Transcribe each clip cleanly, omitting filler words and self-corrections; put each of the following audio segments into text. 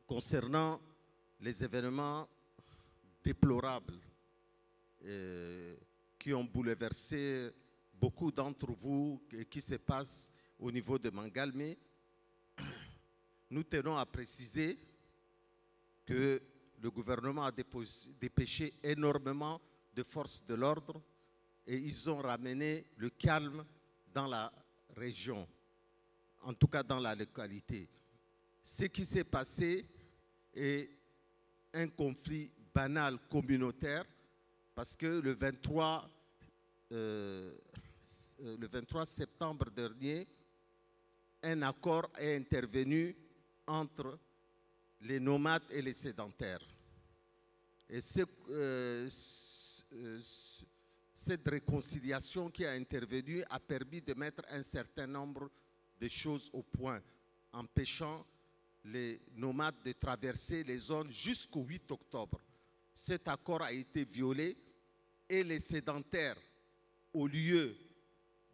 concernant les événements déplorables qui ont bouleversé beaucoup d'entre vous et qui se passent au niveau de Mangalmé, nous tenons à préciser que le gouvernement a dépêché énormément de forces de l'ordre et ils ont ramené le calme dans la région, en tout cas dans la localité. Ce qui s'est passé est un conflit banal communautaire parce que le 23 septembre dernier, un accord est intervenu entre les nomades et les sédentaires. Et cette réconciliation qui a intervenu a permis de mettre un certain nombre de choses au point, empêchant les nomades de traverser les zones jusqu'au 8 octobre. Cet accord a été violé et les sédentaires, au lieu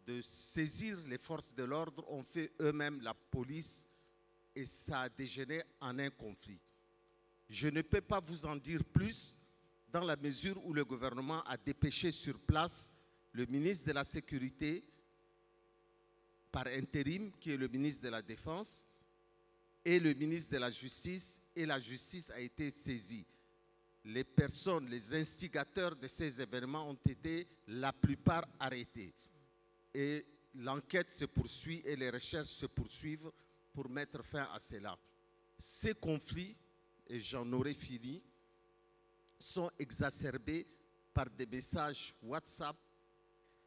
de saisir les forces de l'ordre, ont fait eux-mêmes la police et ça a dégénéré en un conflit. Je ne peux pas vous en dire plus dans la mesure où le gouvernement a dépêché sur place le ministre de la Sécurité par intérim, qui est le ministre de la Défense, et le ministre de la Justice, et la justice a été saisie. Les personnes, les instigateurs de ces événements ont été la plupart arrêtés. Et l'enquête se poursuit et les recherches se poursuivent pour mettre fin à cela. Ces conflits, et j'en aurai fini, sont exacerbés par des messages WhatsApp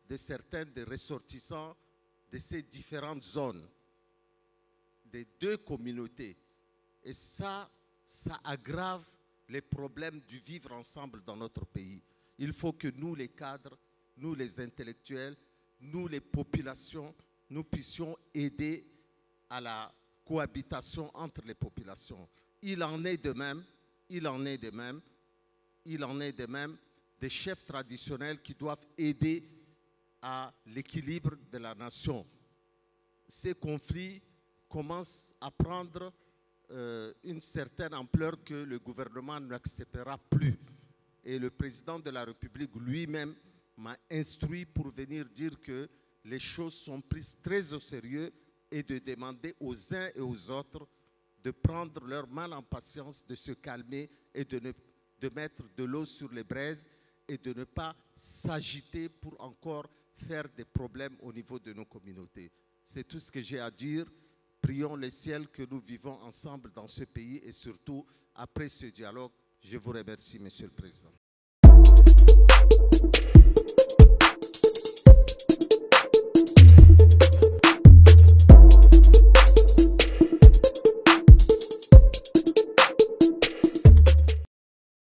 de certains des ressortissants de ces différentes zones, des deux communautés. Et ça aggrave les problèmes du vivre ensemble dans notre pays. Il faut que nous, les cadres, nous, les intellectuels, nous, les populations, nous puissions aider à la cohabitation entre les populations. Il en est de même des chefs traditionnels qui doivent aider à l'équilibre de la nation. Ces conflits commencent à prendre une certaine ampleur que le gouvernement n'acceptera plus. Et le président de la République lui-même m'a instruit pour venir dire que les choses sont prises très au sérieux et de demander aux uns et aux autres de prendre leur mal en patience, de se calmer et de mettre de l'eau sur les braises et de ne pas s'agiter pour encore faire des problèmes au niveau de nos communautés. C'est tout ce que j'ai à dire. Prions le ciel que nous vivons ensemble dans ce pays et surtout, après ce dialogue, je vous remercie, Monsieur le Président.